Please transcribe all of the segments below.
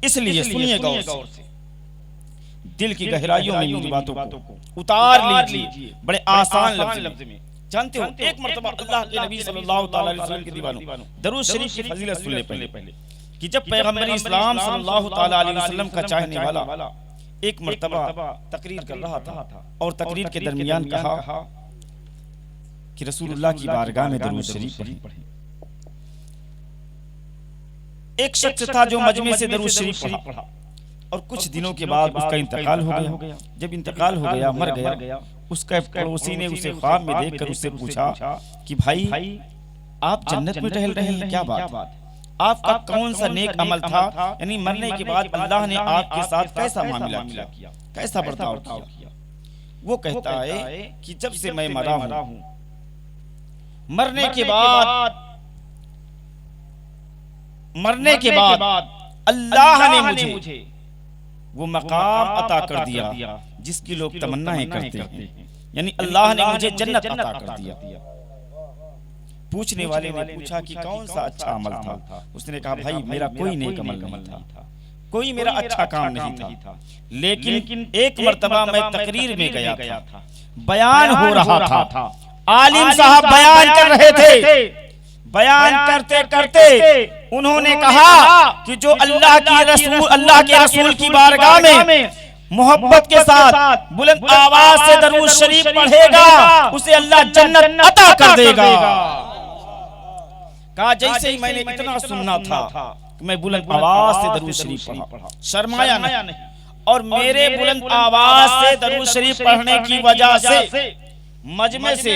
इसलिए सुनिए गौर से, दिल की गहराइयों में मेरी बातों को उतार लीजिए बड़े आसान लफ्ज में। जानते हो, एक मर्तबा अल्लाह के नबी सल्लल्लाहु अलैहि वसल्लम के दीवानों दरूद शरीफ की फजीलत सुन ले पहले कि जब पैगंबर इस्लाम सल्लल्लाहु अलैहि वसल्लम का चाहने वाला एक मर्तबा तकरीर कर रहा था और तकरीर के दरमियान कहा कि रसूलुल्लाह की बारगाह में दरूद शरीफ पढ़ें। एक शख्स था जो मजमे से दरूद शरीफ पढ़ा और कुछ दिनों के बाद उसका इंतकाल हो गया। जब इंतकाल हो गया, मर गया, उसका एक पड़ोसी ने उसे ख्वाब में देखकर उससे पूछा कि भाई आप जन्नत में टहल रहे हैं, क्या बात, आपका कौन सा नेक अमल था, यानी मरने के बाद अल्लाह ने आपके साथ कैसा मामला किया, कैसा बर्ताव किया। वो कहता है कि जब से मैं मरा हूं, मरने के बाद अल्लाह ने मुझे वो मकाम अता कर दिया जिसकी लोग तमन्नाएं करते हैं, यानी अल्लाह ने मुझे जन्नत अता कर दिया। पूछने वाले ने पूछा कि कौन सा अच्छा अमल था। उसने कहा भाई मेरा कोई नेक अमल नहीं था, कोई मेरा अच्छा काम नहीं था, लेकिन एक मर्तबा मैं तकरीर में गया था, बयान हो रहा था, आलिम साहब बयान कर रहे थे। बयान करते करते उन्होंने कहा कि जो अल्लाह के रसूल की बारगाह में मोहब्बत के साथ बुलंद आवाज से दरूद शरीफ पढ़ेगा उसे अल्लाह जन्नत अता कर देगा। कहा जैसे ही मैंने इतना सुनना था कि मैं बुलंद आवाज से दरूद शरीफ पढ़ा, शर्माया नहीं, और मेरे बुलंद आवाज से दरूद शरीफ पढ़ने की वजह से मजमे से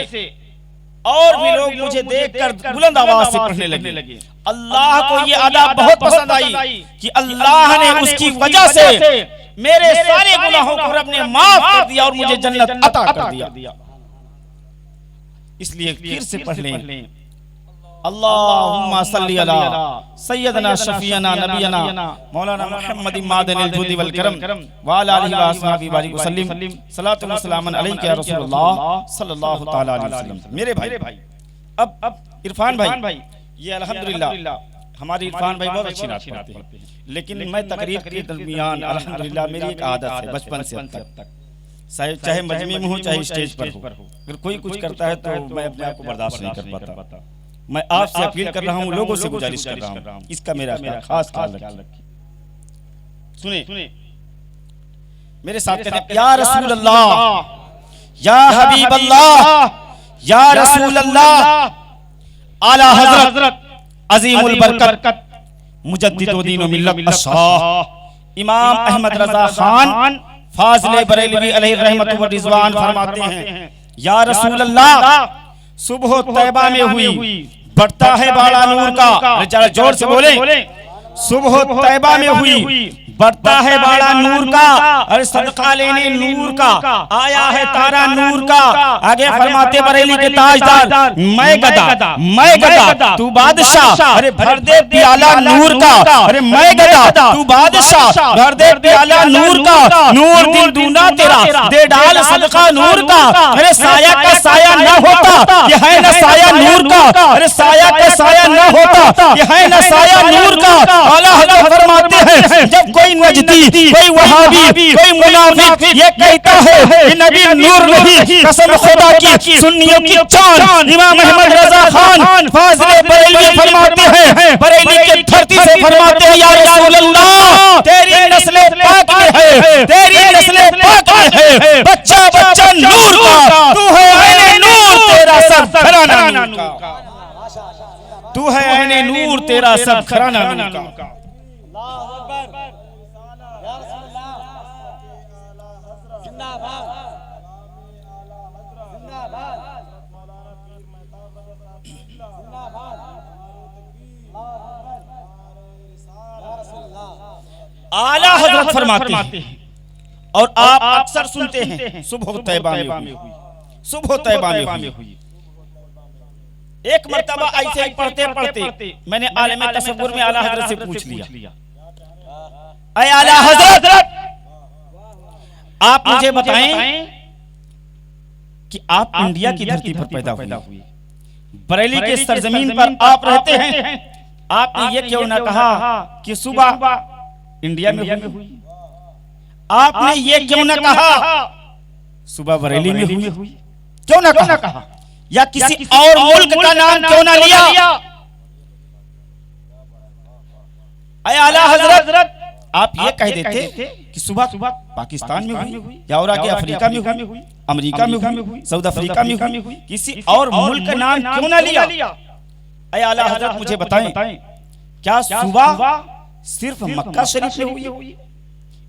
और भी लोग मुझे देखकर बुलंद आवाज से पढ़ने लगे। अल्लाह को ये अदा बहुत पसंद आई कि अल्लाह ने उसकी वजह से मेरे सारे गुनाहों को रब ने माफ कर दिया और मुझे जन्नत अता कर दिया। इसलिए फिर से पढ़ लें, अल्लाहुम्मा सल्ली अला सय्यदना शफीअना नबियना मौलाना मुहम्मद मादनिल जुदी वल करम व अला आलिहि व अस्हाबि व सल्लम सलातु व सलामन अलैका या रसूलुल्लाह सल्लल्लाहु तआला अलैहि वसल्लम। मेरे भाई, अब इरफान भाई, ये अल्हम्दुलिल्लाह हमारे इरफान भाई बहुत अच्छी नात पढ़ते हैं, लेकिन मैं तकरीर के दरमियान अल्हम्दुलिल्लाह मेरी एक आदत है बचपन से अब तक, चाहे मजमे में हो चाहे स्टेज पर हो, अगर कोई कुछ करता है तो मैं अपने आप को बर्दाश्त नहीं कर पाता। मैं आपसे अपील कर रहा हूं, लोगों से गुजारिश कर रहा हूं, इसका मेरा खास ख्याल रखिए। सुने मेरे साथ कहते या रसूल अल्लाह, या हबीब अल्लाह, या रसूल अल्लाह, आला हजरत अजीमुल बरकत मुजद्दिद दीन व मिल्लत अशाह इमाम अहमद रजा खान फाजिल बरेलवी अलैहि रहमत व रिजवान फरमाते हैं, या रसूल अल्लाह, सुबह तैबा में हुई बढ़ता है बाड़ा नूर का, जरा जोर से बोले, सुबह तैबा में हुई बढ़ता है बाड़ा नूर का, अरे सदका लेने नूर का आया है तारा नूर का। आगे फरमाते बरेली के ताजदार, मैं गदा तू बादशाह, अरे भर दे प्याला नूर का, अरे मैं गदा तू बादशाह भर दे प्याला नूर का, नूर दिल दूना तेरा दे डाल सदका नूर का, अरे साया का साया न होता ये है न साया नूर का, अरे साया का साया न होता ये है न साया नूर का। आला हज़रत फरमाते हैं जब कोई नजदी, कोई वहाबी, कोई मुनाफिक ये कहता है कि नबी नूर नहीं, कसम खुदा की सुन्नियों की चांद इमाम अहमद रजा खान फाजिल बरेलवी फरमाते हैं, बरेली की धरती से फरमाते हैं, या रसूल अल्लाह तेरी नस्ल पाक में है, तेरी नस्ल पाक में है, बच्चा बच्चा नूर का, तू है ऐने नूर तेरा सब घराना नूर का, तू है ऐने नूर तेरा सब घराना नूर का। आला हजरत फरमाते हैं और आप अक्सर सुनते हैं सुबह तैबा में हुई, सुबह तैबा में हुई। एक मर्तबा ऐसे ही पढ़ते पढ़ते मैंने आलिम तसव्वुर में आला हजरत से पूछ लिया, ऐ आला हजरत आप मुझे बताएं कि आप इंडिया की धरती पर पैदा हुए, बरेली के सरजमीन पर आप रहते हैं, आपने ये क्यों ना कहा कि सुबह इंडिया में हुई। आपने ये क्यों न कहा सुबह बरेली में हुई? क्यों न कहा? या किसी और मुल्क का नाम क्यों न लिया? आला हजरत आप ये कह देते कि सुबह पाकिस्तान में हुई या और आगे अफ्रीका में हुई, अमेरिका में हुई, साउथ अफ्रीका में हुई, किसी और मुल्क का नाम क्यों ना लिया? आला हजरत मुझे बताएं, क्या सुबह सिर्फ मक्का शरीफ में हुई?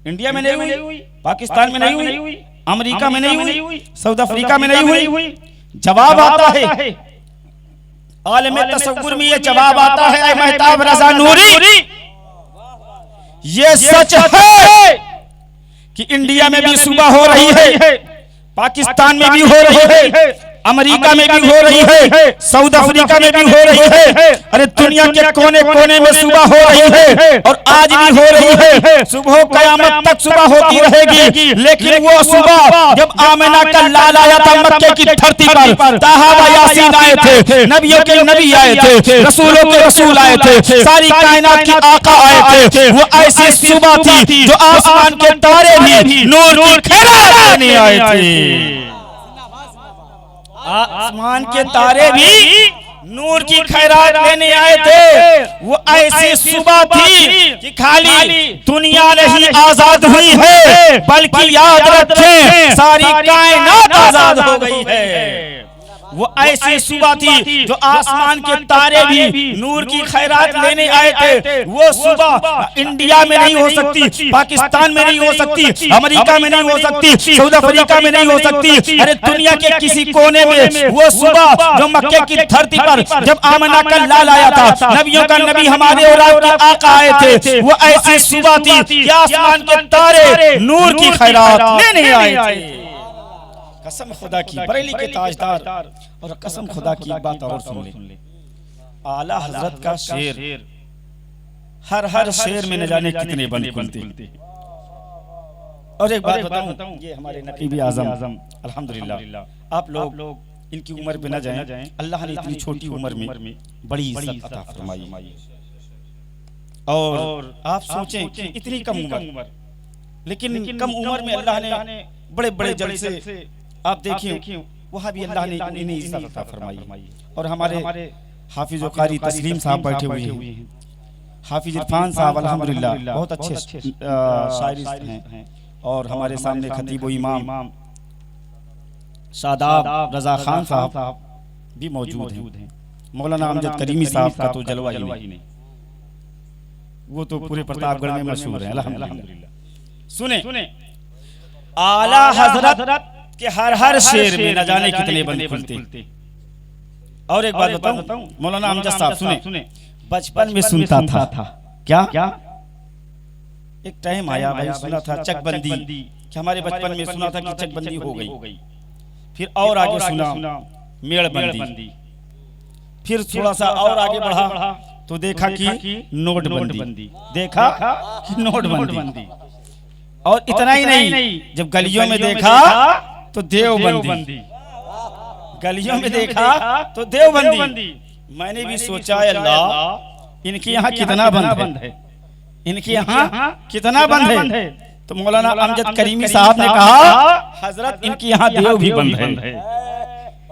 इंडिया में नहीं हुई, पाकिस्तान में नहीं हुई, अमेरिका में नहीं हुई, साउथ अफ्रीका में नहीं हुई? जवाब आता है, आलमे तसव्वुर में ये जवाब आता है महताब रजा नूरी, ये सच है कि इंडिया में भी सुबह हो रही है, पाकिस्तान में भी हो रही है, अमेरिका में भी हो रही है, साउथ अफ्रीका में भी हो रही है, अरे दुनिया के कोने कोने में सुबह हो रही है और आज भी हो रही है। सुबह कयामत तक सुबह होती रहेगी, लेकिन वो सुबह जब आमिना का लाल आया था मक्के की धरती पर, ताहा व यासीन आए थे, नबियों के नबी आए थे, रसूलों के रसूल आए थे, सारी कायनात के आका आए थे, वो ऐसी सुबह थी जो आसमान के तारे भी नूर की खैरात देने आए थे। आसमान के तारे भी नूर की खैरात लेने आए थे। वो ऐसी सुबह थी कि खाली दुनिया नहीं आजाद हुई है, बल्कि याद रखें सारी कायनात आजाद हो गई है। वो ऐसी सुबह थी जो आसमान के तारे भी नूर की खैरात लेने आए थे। वो सुबह इंडिया में नहीं हो सकती, पाकिस्तान में नहीं हो सकती, अमेरिका में नहीं हो सकती, साउथ अफ्रीका में नहीं हो सकती, अरे दुनिया के किसी कोने में वो सुबह जो मक्के की धरती पर जब आमिना का लाल आया था, नबियों का नबी हमारे और आपके आका आए थे, वो ऐसी सुबह थी कि आसमान के तारे नूर की खैरात लेने आए थे। कसम खुदा की, बरेली के ताजदार, और कसम खुदा की एक बात और सुन ले, आला हजरत का शेर हर शेर में न जाने कितने बंद खुलते। और एक बात बताऊं, ये हमारे नकीब आजम अल्हम्दुलिल्लाह, आप लोग इनकी उम्र पे न जाएं, अल्लाह ने इतनी छोटी उम्र में बड़ी इज्जत अता फरमाई। और आप सोचें कि इतनी कम उम्र, लेकिन कम उम्र में अल्लाह ने बड़े बड़े जलसे, आप देखिए वहाँ भी अल्लाह ने इन्हें इज्जत अता फरमाई। और हमारे हाफिज व कारी तस्लीम साहब बैठे हुए हैं, हाफिज इरफान साहब अल्हम्दुलिल्लाह बहुत अच्छे शायरिस्ट हैं, और हमारे सामने खतीब व इमाम शादाब रजा खान साहब भी मौजूद हैं। मौलाना अमजद करीमी साहब का तो जलवा ही नहीं, वो तो पूरे प्रतापगढ़ में मशहूर है अल्हम्दुलिल्लाह। सुने, आला हजरत के हर शेर में न जाने कितने बंद खुलते। और एक बात बताऊं, मौलाना अमजद साहब सुने, बचपन में सुनता था क्या एक टाइम आया भाई, सुना था चकबंदी, कि हमारे बचपन में सुना था कि चकबंदी हो गई। फिर और आगे सुना मेड़बंदी, फिर थोड़ा सा और आगे बढ़ा तो देखा कि नोटबंदी, देखा कि नोटबंदी, और इतना ही नहीं, जब गलियों में देखा तो देवबंदी, गलियों में देखा तो देवबंदी। मैंने भी सोचा अल्लाह इनके यहाँ कितना बंद है, इनके यहाँ कितना बंद है। तो मौलाना अमजद करीमी साहब ने कहा हजरत इनके यहाँ देव भी बंद है,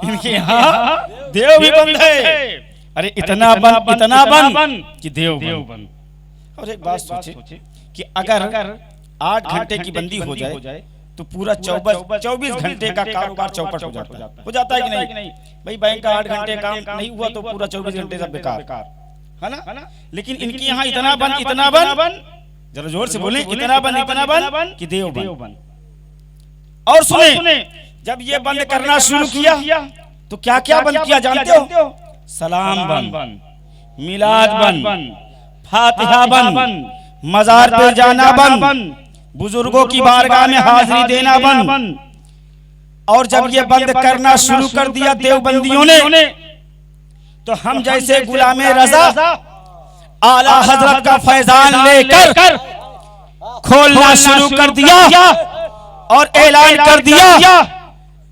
इनके यहाँ देव भी बंद है। अरे इतना बंद कि देव बंद। और एक बात सोचे कि अगर 8 घंटे की बंदी हो जाए तो पूरा 24 घंटे का कारोबार चौपट हो जाता है कि नहीं भाई? बैंक का 8 घंटे काम नहीं हुआ तो पूरा 24 घंटे सब बेकार है ना। लेकिन इनके यहाँ इतना बंद, जरा जोर से बोले, इतना बंद कि देव बंद। और सुने, जब ये बंद करना शुरू किया तो क्या क्या बंद किया जानते हो? सलाम बंद, मिलाद बंद, फातिहा बंद, मजार पे जाना बंद, बुजुर्गों की बारगाह में हाजिरी देना बंद। और जब ये बंद करना शुरू कर दिया देवबंदियों ने, तो हम जैसे गुलामे रजा आला हजरत का फैजान लेकर खोलना शुरू कर दिया और ऐलान कर दिया,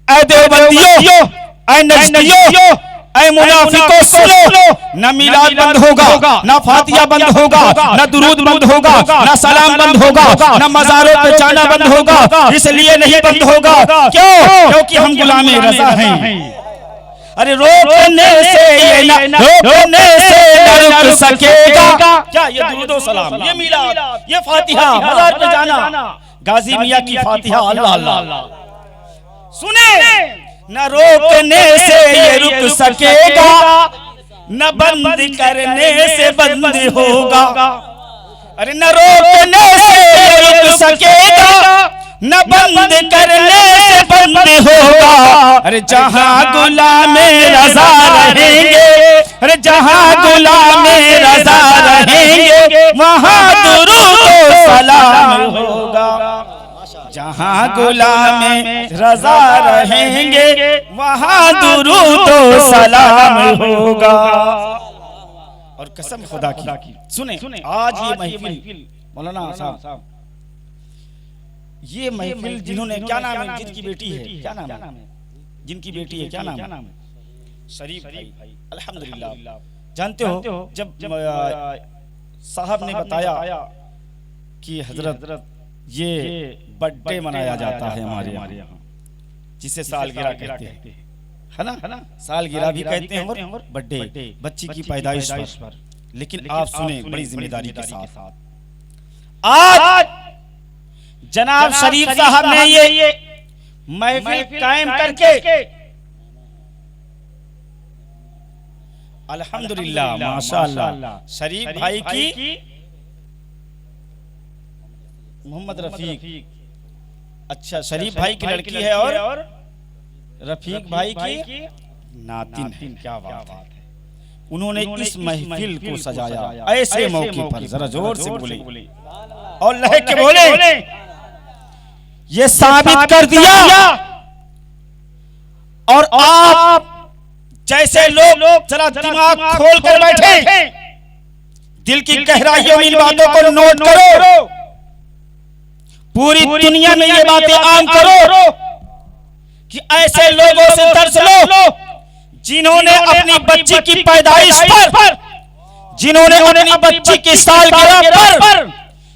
ऐ देवबंदियों, ऐ नजदियों, ऐ मुनाफिकों सुनो, न मिलाद बंद होगा, न फातिहा बंद होगा, न दुरूद बंद होगा, न सलाम बंद होगा, न मज़ारों पे जाना बंद होगा। इसलिए नहीं बंद होगा, क्यों? क्योंकि हम गुलामे रज़ा हैं। अरे रोकने से ये न रोकने से न रुक सकेगा। क्या ये दुरूद व सलाम, ये मिलाद, ये फातिहा, मज़ार पे जाना, गाजी मियां की फातिहा, अल्लाह अल्लाह। सुने, न रोकने से ये रुक सकेगा, न बंद करने से बंद होगा। अरे न रोकने से ये रुक सकेगा, न बंद करने से बंद होगा। अरे जहां गुलामे रज़ा रहेंगे, अरे जहां गुलामे रज़ा रहेंगे, वहां दुरूद व सलाम होगा। जहां गुलामे रज़ा रहेंगे, वहां दुरूद व सलाम होगा। और कसम खुदा की, सुने आज ये महफिल, मौलाना साहब, ये महफिल जिन्होंने, क्या नाम है जिनकी बेटी है, क्या नाम है जिनकी बेटी है, क्या नाम है? शरीफ भाई, अल्हम्दुलिल्लाह। जानते हो जब साहब ने बताया कि हजरत ये बर्थडे मनाया जाता है हमारे यहाँ, जिसे सालगिरह कहते हैं, है ना, सालगिरह भी कहते हैं और बर्थडे, बच्ची की पैदाइश पर। लेकिन आप सुने बड़ी जिम्मेदारी के साथ, आज जनाब शरीफ साहब ने ये महफिल कायम करके अल्हम्दुलिल्लाह, माशाअल्लाह, शरीफ भाई की, मोहम्मद रफीक, अच्छा शरीफ भाई की लड़की है और रफीक भाई की नातिन है। क्या बात है, उन्होंने इस महफिल को सजाया ऐसे मौके पर, जरा जोर से बोले और लहक के बोले, ये साबित कर दिया। और आप जैसे लोग जरा दिमाग खोल कर बैठे, दिल की गहराइयों में इन बातों को नोट करो, पूरी दुनिया में ये बातें आम करो कि ऐसे लोगों से दर्श लो जिन्होंने अपनी बच्ची की पैदाइश पर, जिन्होंने अपनी बच्ची की सालगिरह पर,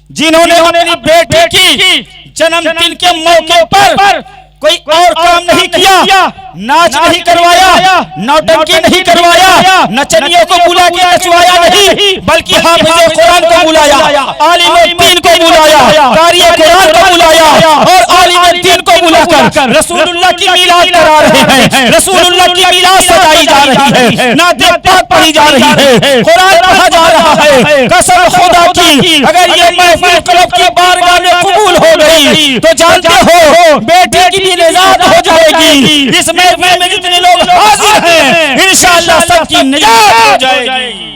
जिन्होंने अपनी बेटी की जन्मदिन के मौके पर कोई और काम नहीं किया, नाच नहीं करवाया, नौटंकी नहीं करवाया, नचनियों को बुला के नचवाया नहीं, बल्कि हाफिज़े कुरान को बुलाया, आलिम दीन को बुलाया, कारी कुरान को बुलाया और आलिम दीन को बुलाकर रसूलुल्लाह की मीलाद करा रहे हैं, रसूलुल्लाह की मीलाद सजाई जा रही है, नाते पाक पढ़ी जा रही है, कुरान पढ़ा जा रहा है। कसम खुदा की, अगर ये महफिल क्लब की बारगाह में कबूल हो गई तो जानते हो बेटी की भी निजात हो जाएगी। इस महफिल में जितने लोग हाजिर हैं इंशाअल्लाह सबकी निजात हो जाएगी।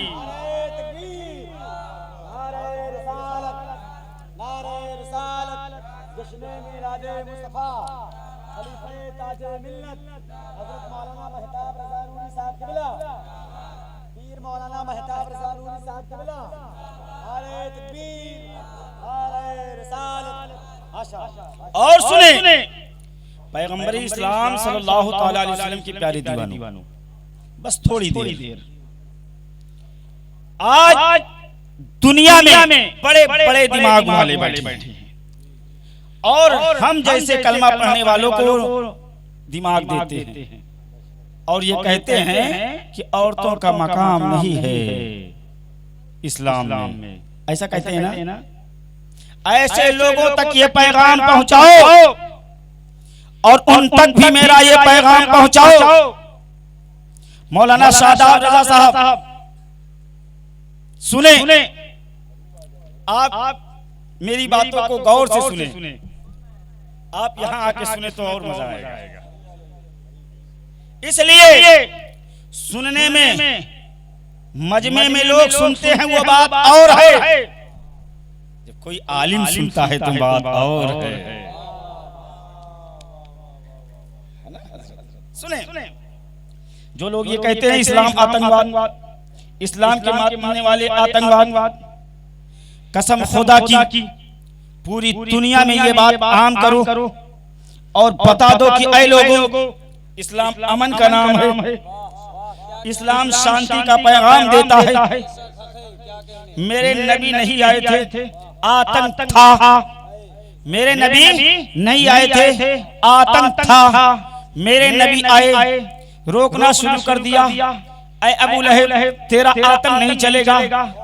और सुने पैगंबर इस्लाम सल्लल्लाहु तआला अलैहि वसल्लम की प्यारी दीवानों, बस थोड़ी देर, आज दुनिया में बड़े बड़े दिमाग वाले बैठे हैं और हम जैसे कलमा पढ़ने वालों को दिमाग देते हैं और ये कहते हैं कि औरतों का मकाम नहीं है इस्लाम में, ऐसा कहते हैं ना। ऐसे लोगों तक ये पैगाम पहुंचाओ और उन तक भी मेरा ये पैगाम पहुंचाओ। मौलाना शादाब रज़ा साहब सुने, आप मेरी बातों को गौर से सुने, आप यहां आके सुने तो और मजा आएगा। इसलिए सुनने में, मजमे में लोग सुनते हैं वो बात और है, जब कोई आलिम सुनता है तो बात और है। सुने, जो लोग ये कहते हैं इस्लाम आतंकवाद, इस्लाम के मानने वाले आतंकवाद, कसम खुदा की पूरी दुनिया में ये बात आम करो और बता दो कि ऐ लोगों, इस्लाम अमन का नाम है, इस्लाम शांति का पैगाम देता है। मेरे नबी नहीं आए थे, आतंक था। मेरे नबी नहीं आए थे, आतंक था। मेरे नबी आए, रोकना शुरू कर दिया। ऐ अबू लहब तेरा आतंक नहीं चलेगा,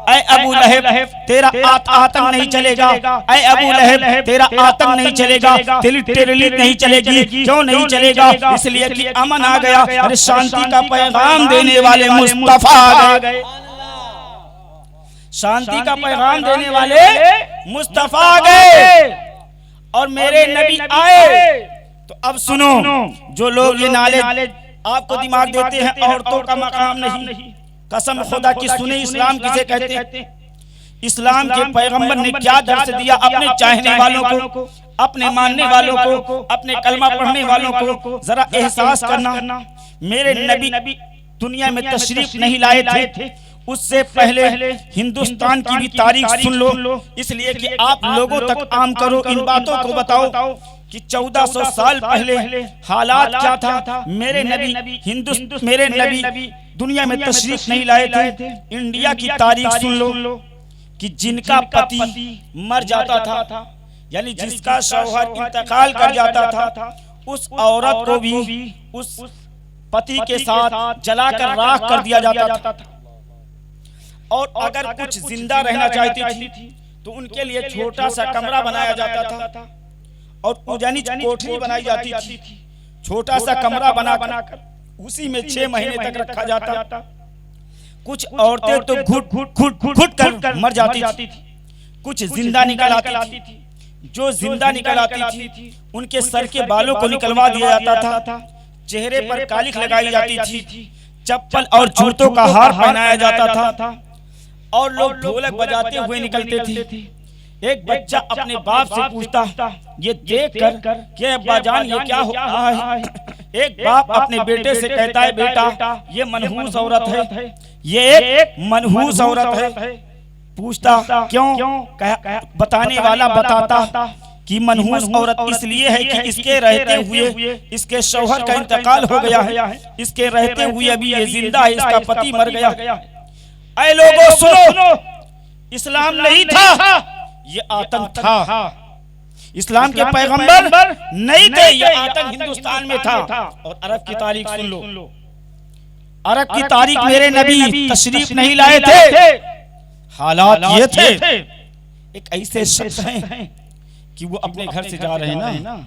ऐ अबू लहब तेरा आतंक नहीं चलेगा, ऐ अबू लहब तेरा आतंक नहीं चलेगा, तेरी टेरली नहीं चलेगी। क्यों नहीं चलेगा? इसलिए कि अमन आ गया। अरे शांति का पैगाम देने वाले मुस्तफा आ गए, शांति का पैगाम देने वाले मुस्तफा आ गए और मेरे नबी आए। तो अब सुनो, जो लोग ये नाले आपको दिमाग देते हैं औरतों का मकाम नहीं, कसम खुदा की सुने इस्लाम किसे कहते हैं? इस्लाम के पैगंबर ने क्या दर्श दिया अपने चाहने वालों को, अपने मानने वालों को, अपने कलमा पढ़ने वालों को जरा एहसास करना। मेरे नबी दुनिया में तशरीफ नहीं लाए थे, उससे पहले हिंदुस्तान की भी तारीख सुन लो, इसलिए कि आप लोगों तक आम करो। इन बातों को बताओ कि 1400 साल पहले हालात क्या था। मेरे नबी दुनिया में तशरीफ नहीं लाए थे। इंडिया की तारीख सुन लो कि जिनका पति मर जाता था, यानी जिसका शौहर इंतकाल कर जाता था, उस औरत को भी उस पति के साथ जलाकर राख कर दिया जाता था। और अगर कुछ जिंदा रहना चाहती थी तो उनके लिए छोटा सा कमरा बनाया जाता था और यानी कोठरी बनाई जाती थी। छोटा सा कमरा बनाकर उसी में 6 महीने तक रखा जाता। कुछ औरतें तो घुट कर मर जाती थी, कुछ जिंदा निकल आती थी। जो जिंदा निकल आती थी उनके सर के बालों को निकलवा दिया जाता था, चेहरे पर कालिख लगाई जाती थी, चप्पल और जूतों का हार पहनाया जाता था और लोग ढोलक बजाते हुए निकलते थे। एक बच्चा अपने बाप से पूछता, ये देखकर कि अब्बा जान ये क्या हो रहा है? एक बाप अपने बेटे से कहता है, बेटा ये मनहूस औरत है, ये एक मनहूस औरत है। पूछता क्यों? बताने वाला बताता कि मनहूस औरत इसलिए है कि इसके रहते हुए इसके शौहर का इंतकाल हो गया है, इसके रहते हुए अभी ये जिंदा है, इसका पति मर गया है। ऐ लोगों सुनो, इस्लाम नहीं था, ये आतंक था। इस्लाम के पैगंबर नहीं थे, ये आतंक हिंदुस्तान में था। और अरब की तारीख सुन लो, अरब की तारीख मेरे नबी तशरीफ नहीं लाए थे, हालात ये थे। एक ऐसे शख्स हैं कि वो अपने घर से जा रहे ना,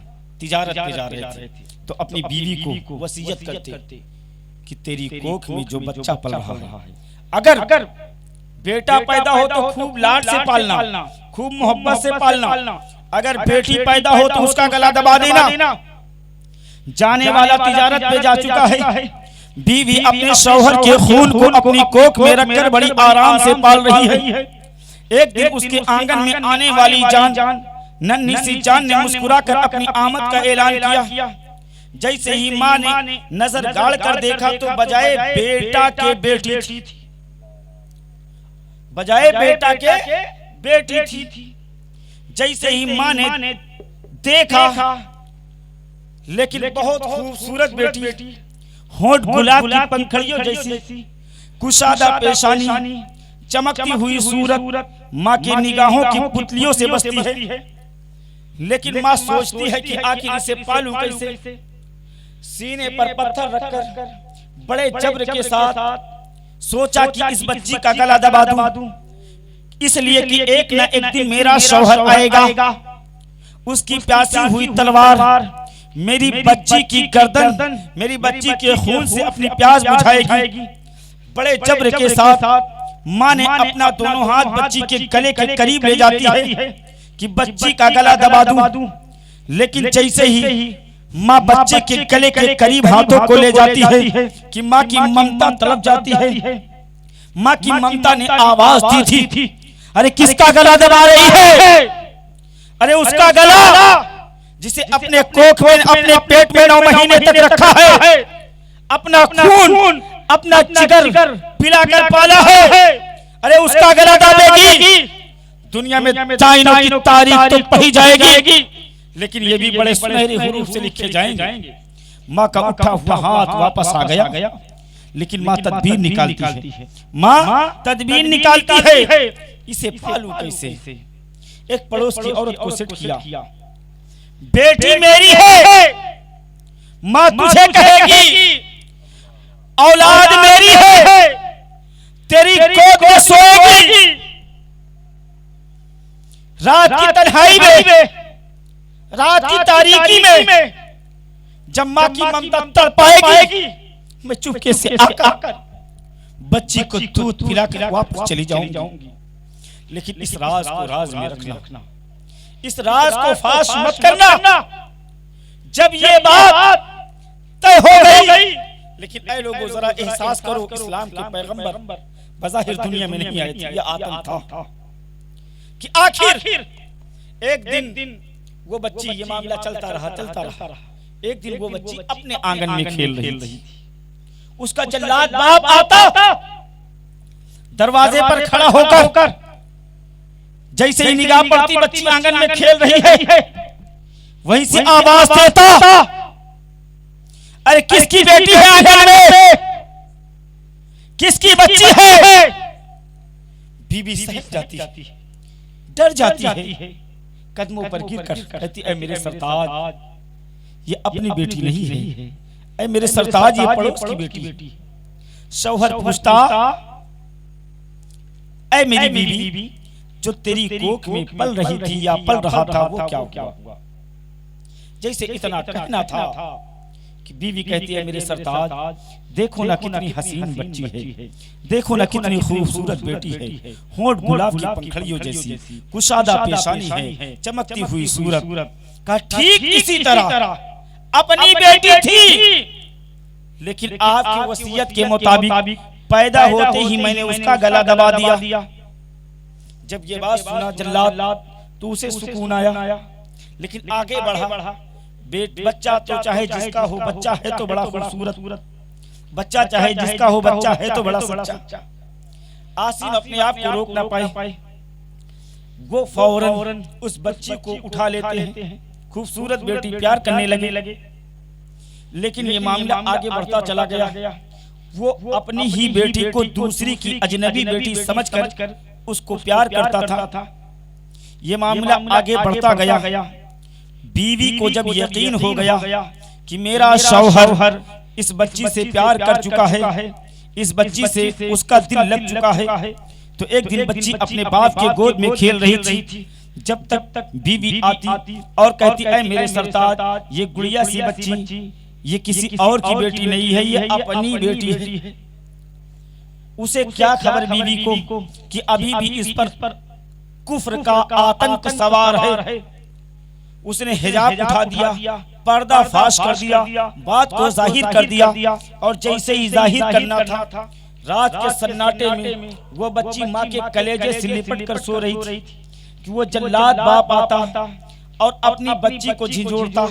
तिजारत पे जा रहे थे, तो अपनी बीवी को वसीयत करते कि तेरी कोख में जो बच्चा पल रहा है, अगर बेटा पैदा हो तो खूब लाड से पालना, खूब मोहब्बत से पालना। अगर बेटी पैदा हो तो उसका गला दबा देना। जाने वाला तिजारत पे जा चुका है, बीवी अपने शौहर के खून को अपनी कोख में रखकर बड़ी आराम से पाल रही है। एक दिन उसके आंगन में आने वाली जान, नन्ही सी जान ने मुस्कुराकर अपनी आमद का ऐलान किया। जैसे ही माँ ने नजर गाड़ कर देखा तो बजाय बेटा के बेटी थी, बजाय बेटा के बेटी थी। जैसे ही माँ ने देखा, लेकिन बहुत खूबसूरत बेटी, होंठ गुलाब की पंखड़ियों जैसी, कुशादा पेशानी, चमकती हुई सूरत माँ की निगाहों की पुतलियों से बसती है। लेकिन माँ सोचती है कि आखिर इसे पालूं कैसे। सीने पर पत्थर रखकर बड़े जब्र के साथ सोचा कि इस बच्ची का गला दबा दूं, इसलिए कि एक न एक दिन मेरा शौहर आएगा, उसकी प्यासी हुई तलवार मेरी बच्ची की गर्दन, मेरी बच्ची के खून से अपनी प्यास बुझाएगी। बड़े जब्र के साथ माँ ने अपना दोनों हाथ बच्ची के गले के करीब ले जाती है कि बच्ची का गला दबा दूं। लेकिन जैसे ही माँ बच्चे के गले के करीब हाथों को ले जाती है कि माँ की ममता तड़प जाती है। माँ की ममता ने आवाज दी थी, अरे किसका गला दबा रही है? अरे उसका गला जिसे अपने कोख में, अपने पेट में 9 महीने तक रखा है, अपना खून, अपना जिगर पिलाकर पाला है। अरे उसका गला दबाएगी, दुनिया में चाइना की तारीख तो पढ़ी जाएगी, लेकिन ये भी बड़े सुनहरे हुरूफ से लिखे जाएंगे। माँ का उठा हुआ हाथ वापस आ गया, लेकिन माँ तदबीर निकालती है, माँ तदबीर निकालती है, इसे पालू कैसे। एक पड़ोस की औरत को सेट किया, बेटी मेरी है, माँ तुझे कहेगी, औलाद मेरी है, तेरी गोद में सोएगी, रात की तन्हाई में, रात की तारीकी में जब माँ की ममता तड़पाएगी, मैं चुपके से आकर बच्ची को दूध पिलाकर वापस चली जाऊंगी। लेकिन इस राज को राज में रखना, इस राज को फाश मत करना। जब ये बात तय हो गई, लेकिन ऐ लोगों जरा एहसास करो, इस्लाम के पैगंबर बज़ाहिर दुनिया में नहीं आए थे, ये आतंक था कि आखिर एक दिन वो बच्ची, ये मामला चलता रहा। एक दिन वो बच्ची अपने आंगन में खेल रही थी, उसका जल्लाद बाप आता, दरवाजे पर खड़ा होकर जैसे ही निगाह पड़ती बच्ची आंगन में खेल रही है, वहीं से आवाज देता, अरे किसकी बेटी है आंगन में, किसकी बच्ची है। बीबी सहम जाती, डर जाती है, कदमों पर गिरकर कहती, ऐ मेरे सरताज, ये अपनी बेटी नहीं है, ऐ मेरे सरताज, ये पड़ोस की बेटी। शौहर पूछता, ऐ मेरी बीवी, जो तेरी कोख में पल रही थी या पल रहा था, वो क्या हुआ। जैसे इतना कहना था कि बीवी कहती है, मेरे सरताज, देखो ना कितनी हसीन बच्ची है, देखो ना कितनी खूबसूरत बेटी है, होंठ गुलाब की पंखड़ियों जैसी, कुशादा पेशानी है, चमकती हुई सूरत का। ठीक इसी तरह अपनी बेटी थी, लेकिन आपकी वसीयत के मुताबिक पैदा होते ही मैंने उसका गला दबा दिया। जब ये बात सुना जल्लाद तो उसे सुकून आया, लेकिन आगे बढ़ा। बच्चा तो चाहे जिसका हो, बच्चा है तो बड़ा खूबसूरत, बच्चा चाहे जिसका हो, बच्चा है तो बड़ा सच्चा। आसिन अपने आप को रोक ना पाए, वो फौरन उस बच्ची को उठा लेते हैं, खूबसूरत बेटी प्यार करने लगे। लेकिन ये मामला आगे बढ़ता चला गया, वो अपनी ही बेटी को दूसरी की अजनबी बेटी समझकर उसको प्यार करता था। ये मामला आगे बढ़ता गया। बीवी को जब यकीन हो गया कि मेरा शौहर इस बच्ची से प्यार कर चुका है, इस बच्ची से उसका दिल लग चुका है, तो एक दिन बच्ची अपने बाप के गोद में खेल रही थी। जब तक बीवी आती और कहती, ऐ मेरे सरताज, ये गुड़िया सी बच्ची, ये किसी और की बेटी नहीं है, ये अपनी बेटी है। उसे क्या खबर बीवी को कि अभी भी इस पर कुफ्र का आतंक सवार है। उसने हिजाब उठा दिया, पर्दा फाश कर दिया, बात को जाहिर कर दिया, और जैसे ही जाहिर करना था, रात के सन्नाटे में वो बच्ची माँ के कलेजे से लिपट कर सो रही थी कि वो जल्लाद बाप आता और अपनी बच्ची को झिझोड़ता।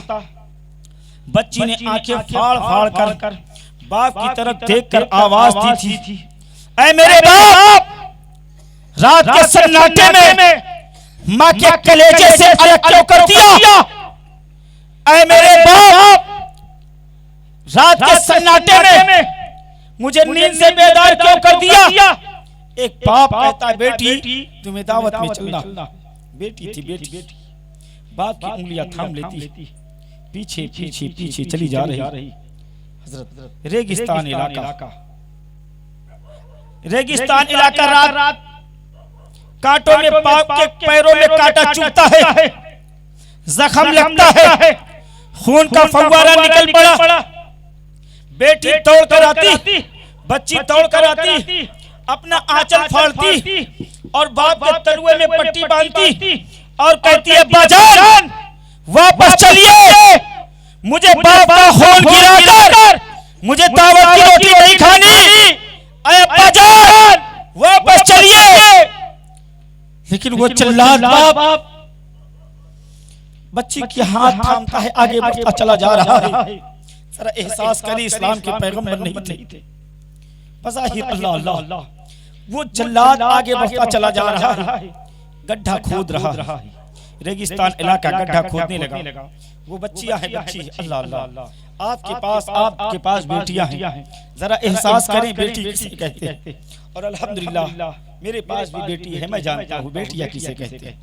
बच्ची ने आंखें फाड़ कर बाप की तरफ देखकर आवाज दी थी, ऐ मेरे बाप, रात के सन्नाटे में माँ के कलेजे से अलग क्यों कर दिया। ऐ मेरे बाप, रात के सन्नाटे में मुझे नींद से बेदार क्यों कर दिया। एक बाप कहता है, बेटी तुम्हें दावत में चलना। बेटी थी बेटी, बाप की उंगलियां थाम लेती, पीछे पीछे पीछे चली जा रही। हजरत रेगिस्तान इलाका, रात कांटों में बाप के पैरों में कांटा चुभता है, जख्म लगता है, खून का फव्वारा निकल पड़ा। बेटी दौड़ कर आती, बच्ची दौड़ कर आती, अपना आंचल फाड़ती और बाप के तलुए में पट्टी बांधती और कहती है, बाजान वापस चलिए, मुझे बाप का खून गिराकर मुझे दावत की रोटी नहीं खानी। अरे बाजान वापस चलिए। लेकिन वो जल्लाद बाप बच्ची के हाथ थामता है, आगे बढ़ता चला जा रहा है। जरा एहसास करिए, इस्लाम के पैगंबर नहीं थे, बज़ाहिर अल्लाह अल्लाह। वो जल्लाद आगे बढ़ता चला जा रहा है, गड्ढा खोद रहा है, रेगिस्तान इलाका गड्ढा खोदने लगा। वो बच्चियां हैं, बच्ची, अल्लाह अल्लाह, आपके पास बेटियां हैं, जरा एहसास करें बेटी किसे कहते हैं। और अल्हम्दुलिल्लाह मेरे पास भी बेटी है, मैं जानता हूँ बेटियां किसे कहते हैं।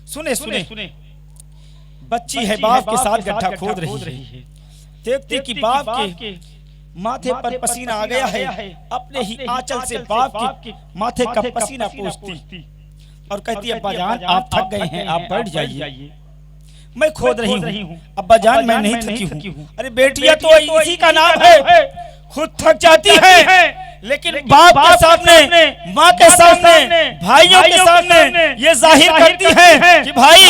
सुने बच्ची है, बाप के साथ गड्ढा खोद रही है। देखती कि बाप के माथे पर पसीना आ गया है, अपने ही आंचल से बाप के माथे का पसीना पोंछती और कहती है अब्बा जान आप थक गए हैं, आप बैठ जाइए, मैं खोद रही हूँ। अब्बा जान मैं नहीं थकी हूँ। अरे बेटियां तो इसी का नाम है, खुद थक जाती है, लेकिन बाप के सामने, माँ के सामने, भाइयों के सामने ये जाहिर करती है कि भाई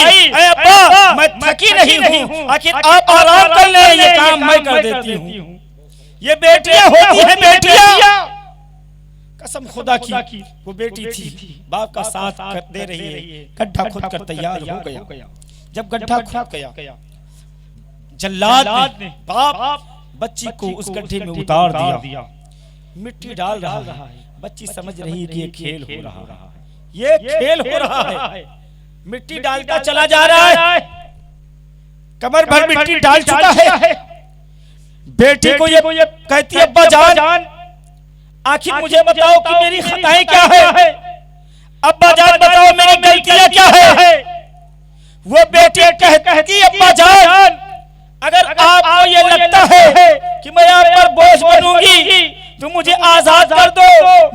अब्बा मैं थकी नहीं हूँ, आखिर आप आराम कर ले, ये काम मैं कर देती हूँ। ये बेटियां होती हैं, बेटियां। कसम खुदा की वो बेटी थी, बाप का साथ दे रही है, गड्ढा खोद कर तैयार हो गया। जब गड्ढा खोद गया, जल्लाद ने बाप बच्ची को उस गड्ढे में उतार दिया, मिट्टी डाल रहा है। बच्ची समझ रही है कि ये खेल हो रहा है, ये खेल हो रहा है। मिट्टी डालता चला जा रहा है, कमर भर मिट्टी डाल चुका है। बेटी को ये कहती है अब्बा जान आखिर मुझे बताओ कि मेरी खताएं क्या है, अब्बा जान बताओ मेरी गलतियां क्या है। वो बेटी कहती अब्बा जान अगर आपको ये लगता है कि मैं आप पर बोझ बनूंगी तो मुझे आजाद कर दो,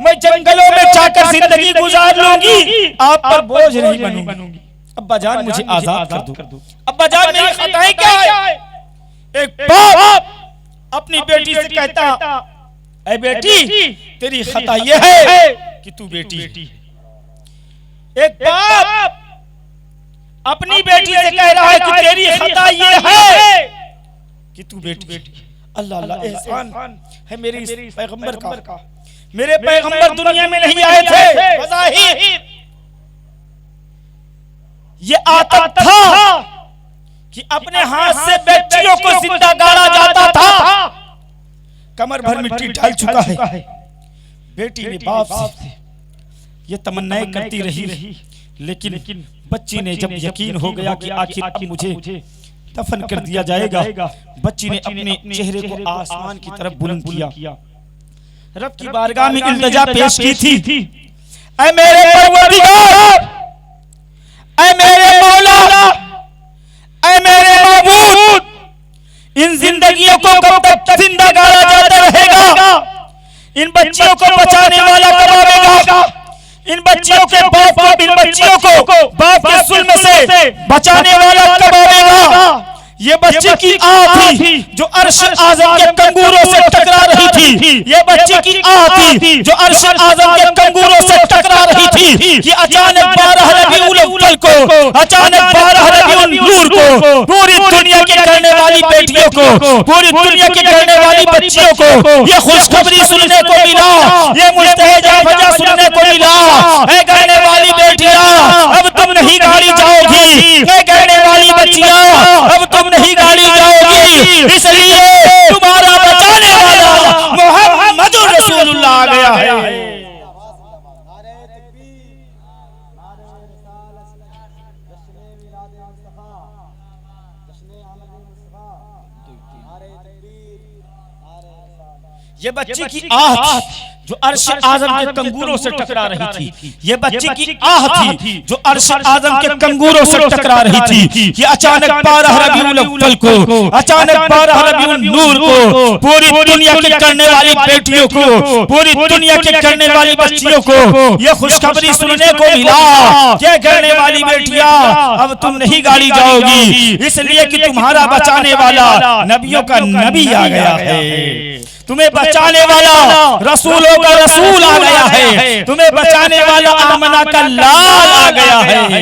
मैं जंगलों में जाकर जिंदगी गुजार लूंगी, आप पर बोझ नहीं बनूंगी। अब्बा जान मुझे आजाद कर दो। अब्बा जान मेरी खताएं क्या है। एक बाप अपनी बेटी से कहता ऐ बेटी तेरी खता ये है कि तू बेटी है। एक बाप अपनी बेटी से कह रहा है कि तेरी खता ये है कि तू बेटी। अल्लाह अल्लाह एहसान है मेरे पैगंबर का। मेरे पैगंबर दुनिया में नहीं आए थे बज़ाहिर, ये आता था कि अपने हाथ से बच्चियों को जिंदा गाड़ा जाता था। कमर भर मिट्टी ढल चुका है। बेटी ने बाप से ये तमन्नाएं करती रही, लेकिन बच्ची ने जब यकीन हो गया कि आखिर अब मुझे दफन कर दिया जाएगा, बच्ची ने अपने चेहरे को आसमान की तरफ बुलंद किया, रब की बारगाह में इल्तिजा पेश की थी। ऐ मेरे परवरदिगार, ऐ मेरे मौला, ऐ मेरे माबूद, इन जिंदगियों को कब तक जिंदा गाड़ा जाता रहेगा। इन बच्चियों को बचाने वाला कब आएगा। इन बच्चियों के बाप को, इन बच्चियों को बाप के जुल्म से बचाने वाला कब आएगा। ये बच्चे की आह थी जो अर्श आज़म के कंगूरों से टकरा रही थी। ये बच्चे की आह थी जो अर्श आज़म के कंगूरों से टकरा रही थी कि अचानक 12 रबीउल अव्वल को, अचानक 12 रबीउल नूर को पूरी दुनिया की करने वाली बेटियों को, पूरी दुनिया की करने वाली बच्चियों को ये खुशखबरी सुनने को मिला, ये मुस्तहजा वजह सुनने को मिला। ऐ कहने वाली बेटियां अब तुम नहीं गाड़ी जाओगी, ऐ कहने वाली बच्चियां अब तुम नहीं गाड़ी जाओगी, इसलिए तुम्हारा बचाने वाला मोहम्मद रसूलुल्लाह आ गया है। ये बच्ची की आह जो अर्श आज़म के कंगूरों से टकरा रही थी, ये बच्ची की आह थी जो अर्श आज़म के कंगूरों से टकरा रही थी कि अचानक 12 रबीउल अव्वल को, अचानक 12 रबीउल नूर को पूरी दुनिया की करने वाली बेटियों को, पूरी दुनिया की करने वाली बच्चियों को ये खुशखबरी सुनने को मिला। क्या करने वाली बेटियां अब तुम नहीं गाड़ी जाओगी, इसलिए कि तुम्हारा बचाने वाला नबियों का नबी आ गया है, तुम्हें बचाने वाला रसूलों का रसूल आ गया है, तुम्हें बचाने वाला आमना का लाल आ गया है।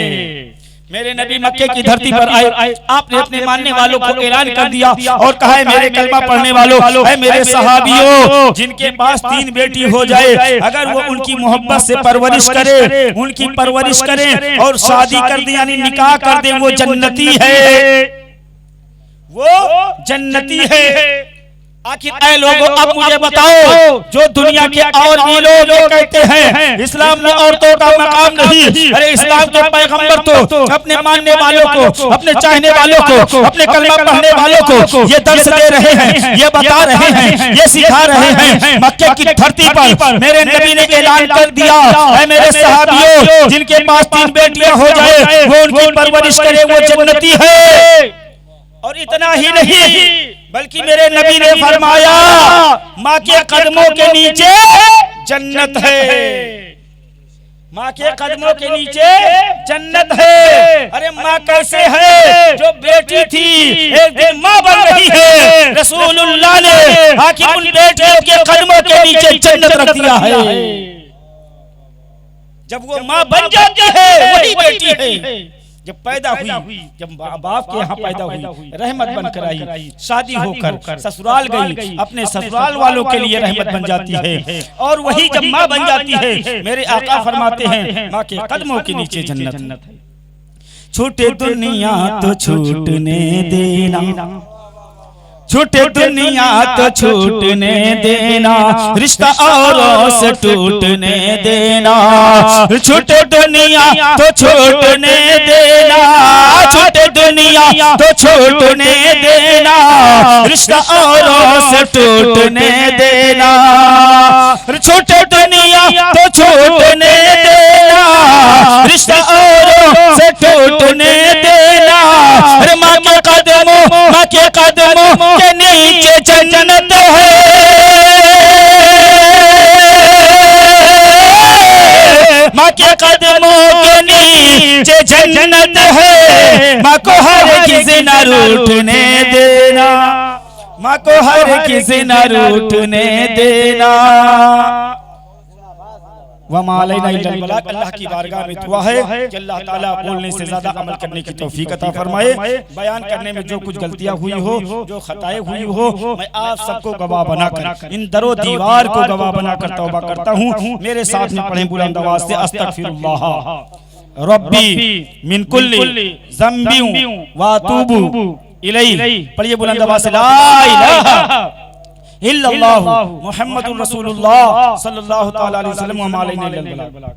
मेरे नबी मक्के की धरती पर आए, आपने अपने मानने वालों को ऐलान कर दिया और कहा है मेरे कलमा पढ़ने वालों, है मेरे सहाबियों, जिनके पास 3 बेटी हो जाए अगर वो उनकी मोहब्बत से परवरिश करे, उनकी परवरिश करें और शादी कर दे यानी निकाह कर दे, वो जन्नती है, वो जन्नती है। आखिर ऐ लोगों अब मुझे बताओ, जो दुनिया के और ये लोग ये कहते हैं इस्लाम में औरतों का मकाम नहीं, अरे इस्लाम के पैगंबर तो अपने मानने वालों को, अपने चाहने वालों को, अपने कलमा पढ़ने वालों को ये दर्श दे रहे हैं, ये बता रहे हैं, ये सिखा रहे हैं। मक्के की धरती पर मेरे नबी ने ऐलान कर दिया, ऐ मेरे सहाबियों, जिनके पास 3 बेटियां हो जाए वो उनकी परवरिश करे, वो जन्नती है। और इतना ही नहीं, बल्कि मेरे नबी ने फरमाया माँ के कदमों के नीचे जन्नत है, माँ के कदमों के नीचे जन्नत है। अरे माँ कैसे है? जो बेटी थी एक दिन माँ बन रही है, रसूलुल्लाह ने आखिर उन बेटियों के कदमों के नीचे जन्नत रख दिया है। जब वो माँ बन जाती है वही बेटी है। जब पैदा हुई, जब बाप के यहाँ पैदा हुई, रहमत बनकर आई, शादी होकर ससुराल गई, अपने ससुराल वालों के लिए रहमत बन जाती है। और वही जब माँ बन जाती है, मेरे आका फरमाते हैं माँ के कदमों के नीचे जन्नत है। छूटे दुनिया तो छूटने देना, छूटे दुनिया तो छूटने देना, रिश्ता औरों से टूटने देना। छूटे दुनिया तो छूटने देना, छूटे दुनिया तो छूटने देना, रिश्ता औरों से टूटने देना। छूटे दुनिया तो छूटने देना, रिश्ता औरों से टूटने देना। अरे माँ के कदमों, माँ के कदमों के नीचे जन्नत है, माँ के कदमों के नीचे जन्नत है। माँ को हर किसी न रूठने देना, माँ को हर किसी न रूठने देना। अल्लाह की बारगाह में दुआ है कि अल्लाह ताला बोलने से ज्यादा अमल करने की तौफीक अता फरमाए। बयान करने में जो कुछ गलतियां हुई हो, जो खताएं हुई हो, मैं आप सबको गवाह बनाकर, इन दरो दीवार को गवाह बनाकर तौबा करता हूँ। मेरे साथ में पढ़ें बुलंद आवाज से, अस्तगफिरुल्लाह रब्बी मिन कुल्ली ज़ंबी व अतूबु इलैहि। पढ़िए बुलंद आवाज से, ला इलाहा इल्लल्लाहु मुहम्मदुर रसूलुल्लाह सल्लल्लाहु तआला अलैहि वसल्लम व मा अलैना इल्लल बलाग।